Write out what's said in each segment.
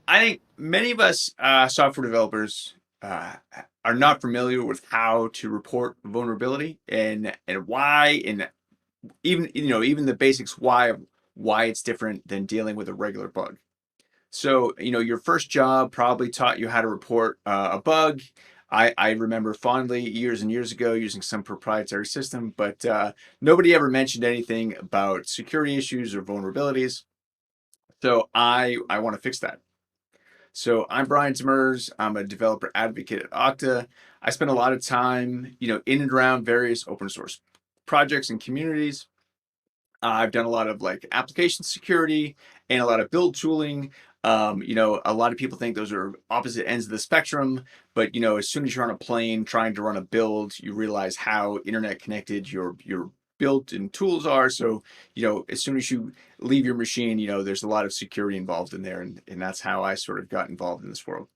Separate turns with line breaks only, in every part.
I think many of us software developers uh, are not familiar with how to report vulnerability and why, and even even the basics why it's different than dealing with a regular bug. So your first job probably taught you how to report a bug. I remember fondly years and years ago using some proprietary system, but nobody ever mentioned anything about security issues or vulnerabilities. So I want to fix that. So I'm Brian Demers. I'm a developer advocate at Okta. I spend a lot of time, in and around various open source projects and communities. I've done a lot of like application security and a lot of build tooling. A lot of people think those are opposite ends of the spectrum, but as soon as you're on a plane trying to run a build, you realize how internet connected your built and tools are. So, as soon as you leave your machine, there's a lot of security involved in there, and that's how I sort of got involved in this world.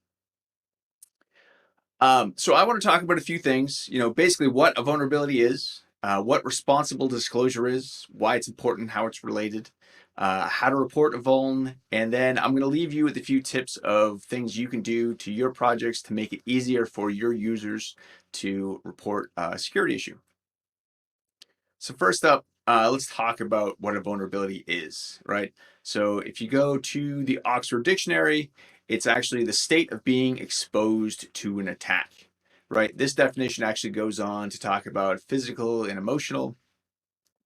So I want to talk about a few things, basically what a vulnerability is, what responsible disclosure is, why it's important, how it's related, how to report a vuln, and then I'm going to leave you with a few tips of things you can do to your projects to make it easier for your users to report a security issue. So first up, let's talk about what a vulnerability is, right? So if you go to the Oxford Dictionary, it's actually the state of being exposed to an attack, right? This definition actually goes on to talk about physical and emotional.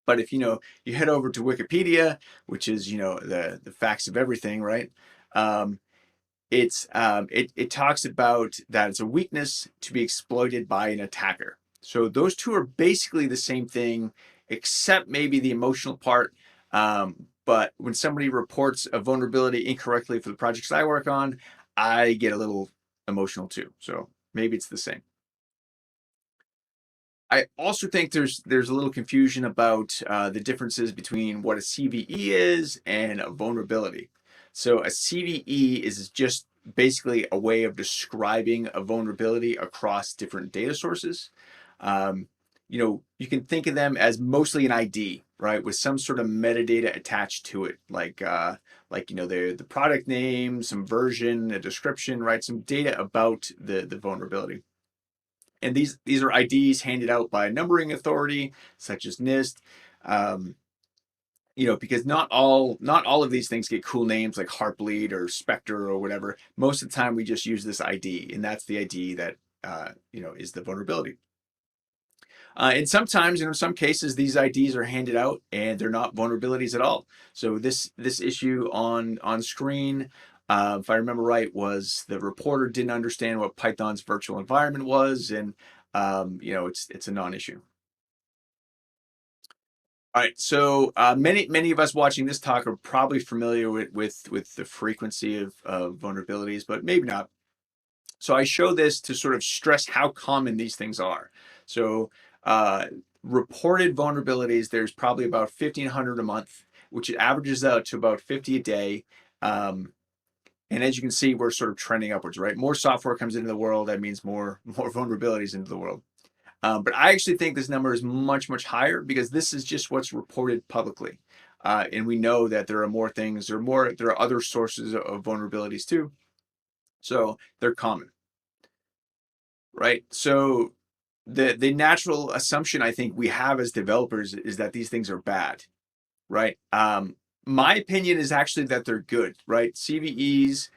But if you head over to Wikipedia, which is the facts of everything, right? Um, it talks about that it's a weakness to be exploited by an attacker. So those two are basically the same thing, except maybe the emotional part. But when somebody reports a vulnerability incorrectly for the projects I work on, I get a little emotional too. So maybe it's the same. I also think there's a little confusion about the differences between what a CVE is and a vulnerability. So a CVE is just basically a way of describing a vulnerability across different data sources. Um, you can think of them as mostly an ID, right, with some sort of metadata attached to it, like the product name, some version, a description, right, some data about the vulnerability. And these are IDs handed out by a numbering authority such as NIST. Um, because not all of these things get cool names like Heartbleed or Spectre or whatever. Most of the time, we just use this ID, and that's the ID that is the vulnerability. And sometimes, in some cases, these IDs are handed out and they're not vulnerabilities at all. So this issue on screen, if I remember right, was the reporter didn't understand what Python's virtual environment was, and it's a non-issue. All right, so many of us watching this talk are probably familiar with the frequency of vulnerabilities, but maybe not. So I show this to sort of stress how common these things are. So uh, reported vulnerabilities, there's probably about 1,500 a month, which it averages out to about 50 a day. Um, and as you can see, we're sort of trending upwards, right? More software comes into the world, that means more vulnerabilities into the world. But I actually think this number is much higher because this is just what's reported publicly. And we know that there are more things, there are other sources of vulnerabilities too. So they're common, right? So the natural assumption I think we have as developers is that these things are bad, right? My opinion is actually that they're good, right? CVEs,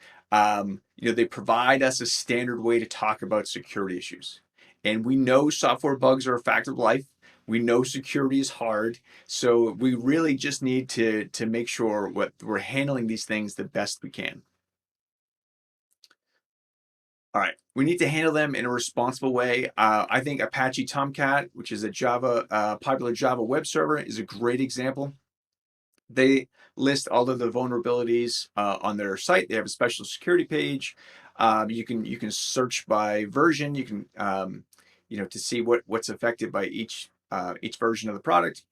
they provide us a standard way to talk about security issues. And we know software bugs are a fact of life. We know security is hard. So we really just need to make sure what we're handling these things the best we can. All right, we need to handle them in a responsible way. I think Apache Tomcat, which is a popular Java web server, is a great example. They list all of the vulnerabilities on their site. They have a special security page. You can search by version. You can to see what's affected by each version of the product.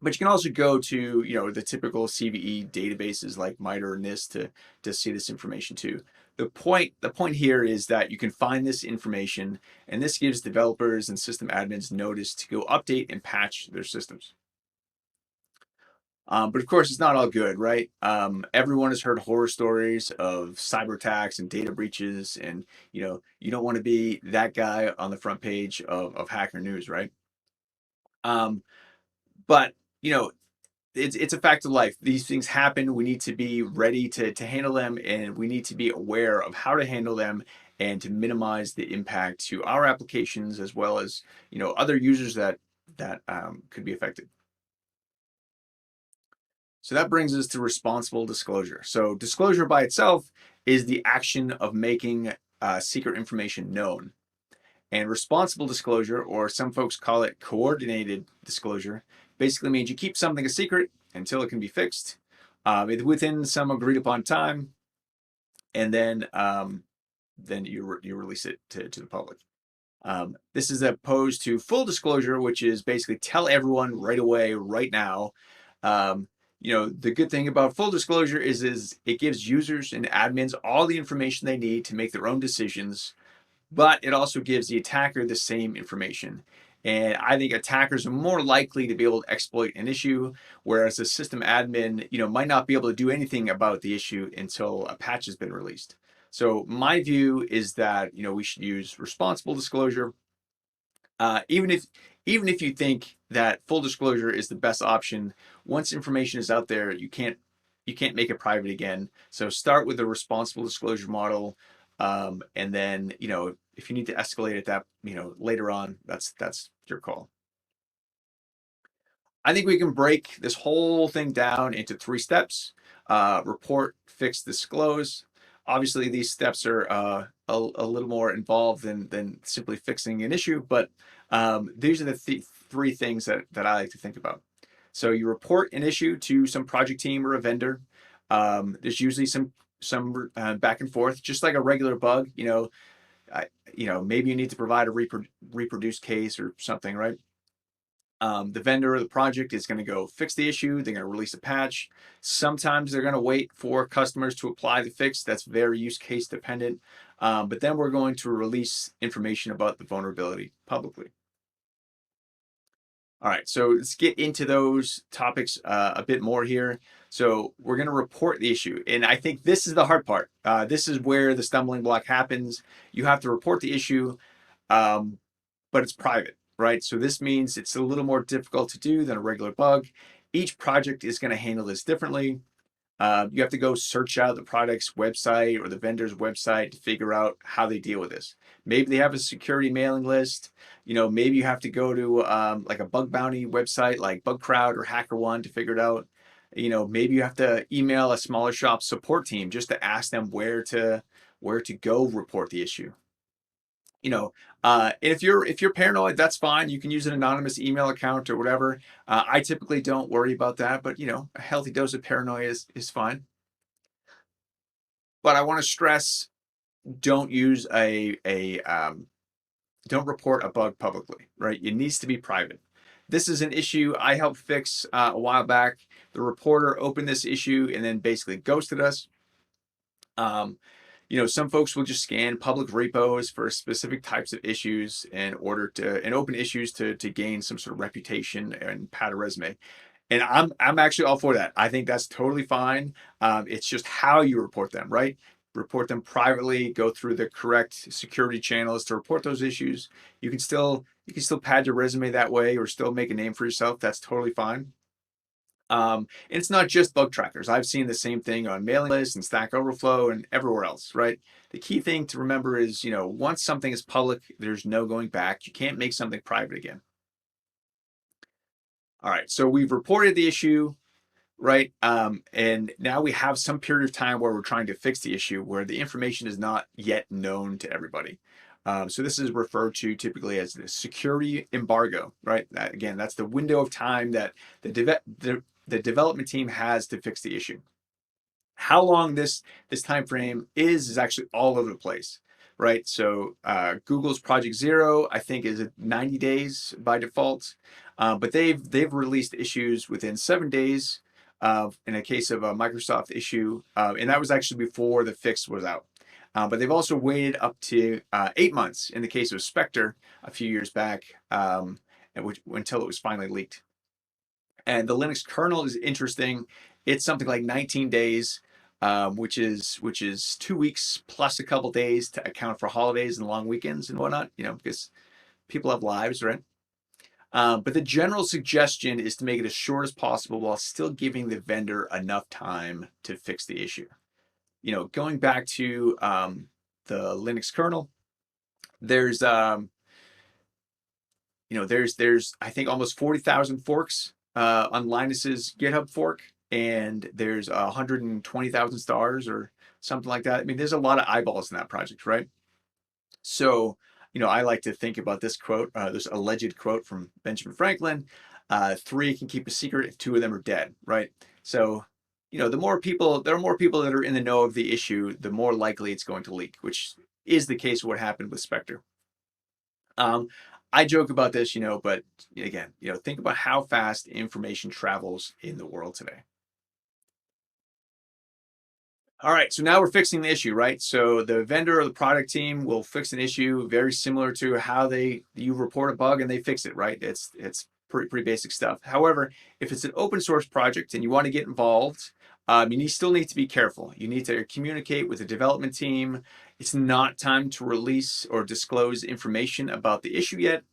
But you can also go to the typical CVE databases like MITRE and NIST to see this information too. The point here is that you can find this information, and this gives developers and system admins notice to go update and patch their systems. But of course, it's not all good, right? Everyone has heard horror stories of cyber attacks and data breaches, and you don't want to be that guy on the front page of Hacker News, right? Um, but you know, it's a fact of life. These things happen. We need to be ready to handle them, and we need to be aware of how to handle them and to minimize the impact to our applications as well as other users that could be affected. So that brings us to responsible disclosure. So disclosure by itself is the action of making secret information known. And responsible disclosure, or some folks call it coordinated disclosure, basically means you keep something a secret until it can be fixed within some agreed upon time, and then you release it to the public. This is opposed to full disclosure, which is basically tell everyone right away, right now. Um, the good thing about full disclosure is it gives users and admins all the information they need to make their own decisions, but it also gives the attacker the same information. And I think attackers are more likely to be able to exploit an issue, whereas a system admin, might not be able to do anything about the issue until a patch has been released. So my view is that we should use responsible disclosure, even if you think that full disclosure is the best option. Once information is out there, you can't make it private again. So start with a responsible disclosure model, and then if you need to escalate it that later on, that's your call. I think we can break this whole thing down into 3 steps: report, fix, disclose. Obviously, these steps are a little more involved than simply fixing an issue, but these are the 3 things that I like to think about. So you report an issue to some project team or a vendor. There's usually some back and forth, just like a regular bug. Maybe you need to provide a reproduced case or something, right? The vendor or the project is going to go fix the issue. They're going to release a patch. Sometimes they're going to wait for customers to apply the fix. That's very use case dependent. But then we're going to release information about the vulnerability publicly. All right, so let's get into those topics a bit more here. So we're going to report the issue. And I think this is the hard part. This is where the stumbling block happens. You have to report the issue. But it's private, right? So this means it's a little more difficult to do than a regular bug. Each project is going to handle this differently. You have to go search out the product's website or the vendor's website to figure out how they deal with this. Maybe they have a security mailing list. Maybe you have to go to like a bug bounty website like BugCrowd or HackerOne to figure it out. Maybe you have to email a smaller shop support team just to ask them where to go report the issue. If you're paranoid, that's fine. You can use an anonymous email account or whatever. I typically don't worry about that, but a healthy dose of paranoia is fine. But I want to stress: don't use don't report a bug publicly, right? It needs to be private. This is an issue I helped fix a while back. The reporter opened this issue and then basically ghosted us. Some folks will just scan public repos for specific types of issues in order and open issues to gain some sort of reputation and pad a resume. And I'm actually all for that. I think that's totally fine. It's just how you report them, right? Report them privately. Go through the correct security channels to report those issues. You can still pad your resume that way, or still make a name for yourself. That's totally fine. And it's not just bug trackers. I've seen the same thing on mailing lists and Stack Overflow and everywhere else, right? The key thing to remember is, once something is public, there's no going back. You can't make something private again. All right, so we've reported the issue, right? And now we have some period of time where we're trying to fix the issue where the information is not yet known to everybody. So this is referred to typically as the security embargo, right? Again, that's the window of time that the development team has to fix the issue. How long this time frame is actually all over the place, right? So Google's Project Zero, I think, is 90 days by default, but they've released issues within 7 days. In a case of a Microsoft issue, and that was actually before the fix was out. But they've also waited up to 8 months in the case of Spectre a few years back, until it was finally leaked. And the Linux kernel is interesting. It's something like 19 days, which is 2 weeks plus a couple days to account for holidays and long weekends and whatnot. Because people have lives, right? But the general suggestion is to make it as short as possible while still giving the vendor enough time to fix the issue. Going back to the Linux kernel, there's there's I think almost 40,000 forks on Linus's GitHub fork, and there's 120,000 stars or something like that. I mean, there's a lot of eyeballs in that project, right? So, I like to think about this quote, this alleged quote from Benjamin Franklin: "Three can keep a secret if two of them are dead," right? So, there are more people that are in the know of the issue, the more likely it's going to leak, which is the case of what happened with Spectre. I joke about this, but again, think about how fast information travels in the world today. All right, so now we're fixing the issue, right? So the vendor or the product team will fix an issue very similar to how you report a bug and they fix it, right? It's pretty basic stuff. However, if it's an open source project and you want to get involved, you still need to be careful. You need to communicate with the development team. It's not time to release or disclose information about the issue yet.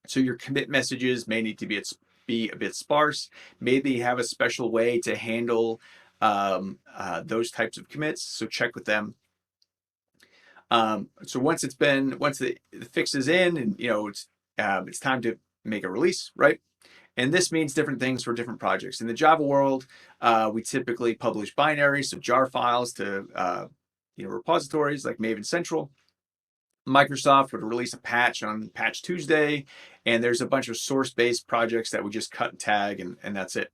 So your commit messages may need to be a bit sparse. Maybe have a special way to handle those types of commits. So check with them. So once the fix is in, and it's time to make a release, right? And this means different things for different projects. In the Java world, we typically publish binaries, so jar files to repositories like Maven Central. Microsoft would release a patch on Patch Tuesday, and there's a bunch of source-based projects that we just cut and tag, and that's it.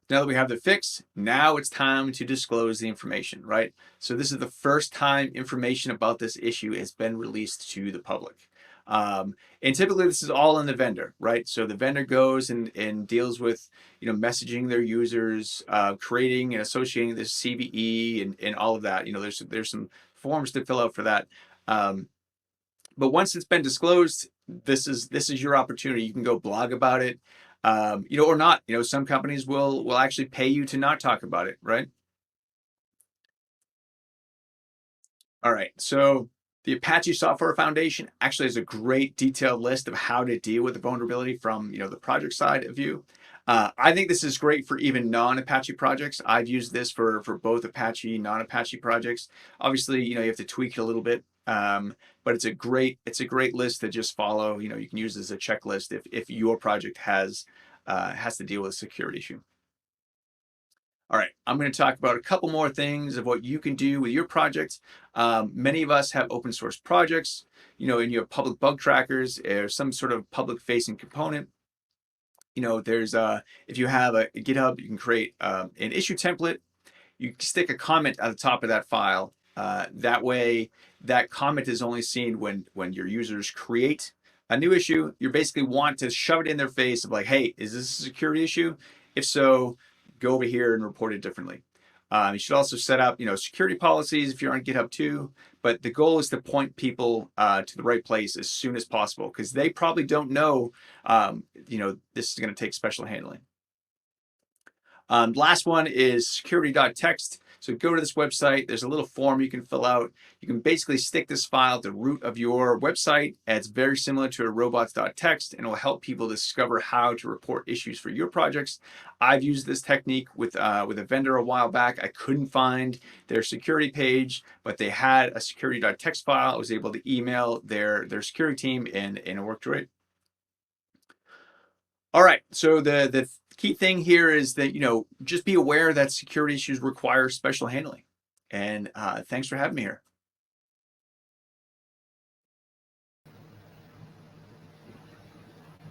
Now that we have the fix, now it's time to disclose the information, right? So this is the first time information about this issue has been released to the public. And typically this is all in the vendor, right? So the vendor goes and deals with, messaging their users, creating and associating the CVE and all of that. There's some forms to fill out for that. But once it's been disclosed, this is your opportunity. You can go blog about it, or not. Some companies will actually pay you to not talk about it, right? All right. So the Apache Software Foundation actually has a great detailed list of how to deal with the vulnerability from the project side of view. I think this is great for even non-Apache projects. I've used this for both Apache, non-Apache projects. Obviously, you have to tweak it a little bit, but it's a great list to just follow. You can use this as a checklist if your project has to deal with a security issue. All right, I'm going to talk about a couple more things of what you can do with your project. Many of us have open source projects, and you have public bug trackers or some sort of public facing component. There's if you have a GitHub, you can create an issue template. You stick a comment at the top of that file. That way, that comment is only seen when your users create a new issue. You basically want to shove it in their face of like, hey, is this a security issue? If so, go over here and report it differently. You should also set up, security policies if you're on GitHub too. But the goal is to point people to the right place as soon as possible because they probably don't know, this is going to take special handling. Last one is security.txt. So go to this website. There's a little form you can fill out. You can basically stick this file at the root of your website. It's very similar to a robots.txt, and it will help people discover how to report issues for your projects. I've used this technique with a vendor a while back. I couldn't find their security page, but they had a security.txt file. I was able to email their security team, and it worked great. All right, so the key thing here is that, just be aware that security issues require special handling. And thanks for having me here.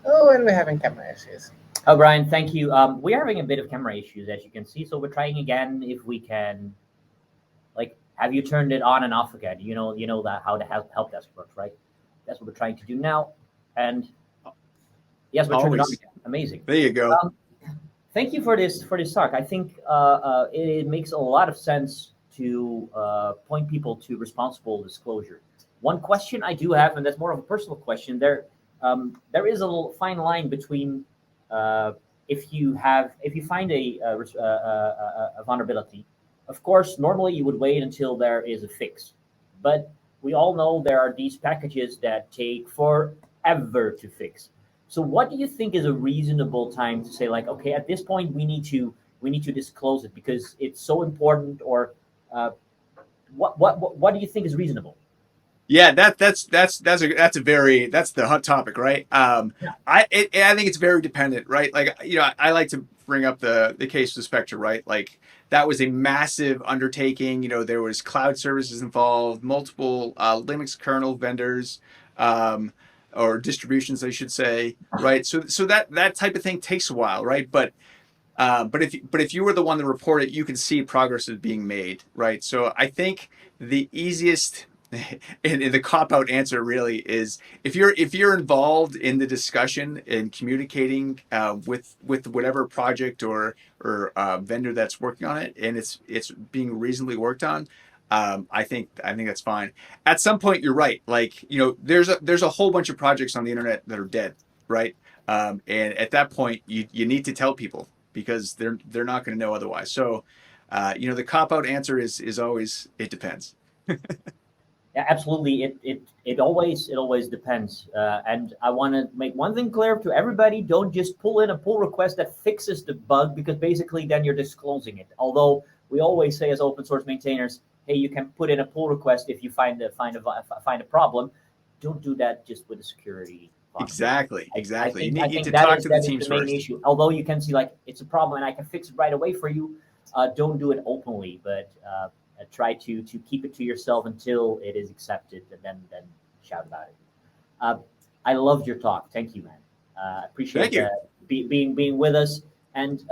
Oh, and we're having camera issues.
Oh, Brian, thank you. We're having a bit of camera issues, as you can see. So we're trying again if we can, have you turned it on and off again? You know that how the help desk works, right? That's what we're trying to do now. And yes, we're turned it on again. Amazing.
There you go.
Thank you for this talk. I think it makes a lot of sense to point people to responsible disclosure. One question I do have, and that's more of a personal question, there is a little fine line between if you find a vulnerability, of course, normally you would wait until there is a fix. But we all know there are these packages that take forever to fix. So what do you think is a reasonable time to say, like, okay, at this point we need to disclose it because it's so important, or uh, what do you think is reasonable?
Yeah, that's the hot topic, right? I think it's very dependent, right? Like, I like to bring up the case of Spectre, right? Like, that was a massive undertaking. There was cloud services involved, multiple Linux kernel vendors, or distributions, I should say, right? So that type of thing takes a while, right? But if you were the one to report it, you can see progress is being made, right? So I think the easiest and the cop out answer really is, if you're involved in the discussion and communicating with whatever project or vendor that's working on it, and it's being reasonably worked on. I think that's fine. At some point, you're right. Like, there's a whole bunch of projects on the internet that are dead, right? And at that point, you need to tell people, because they're not going to know otherwise. So, the cop out answer is always, it depends.
Yeah, absolutely. It always depends. And I want to make one thing clear to everybody: don't just pull in a pull request that fixes the bug, because basically then you're disclosing it. Although we always say as open source maintainers, hey, you can put in a pull request if you find a problem. Don't do that just with a security vulnerability.
Exactly,
I
exactly. You
think I
need to
think that
talk
is
to the
that is
teams
the main
first.
issue. Although you can see, like, it's a problem and I can fix it right away for you, don't do it openly, but try to keep it to yourself until it is accepted, and then shout about it. Uh, I loved your talk. Thank you, man.
Thank
Appreciate
you.
being with us, and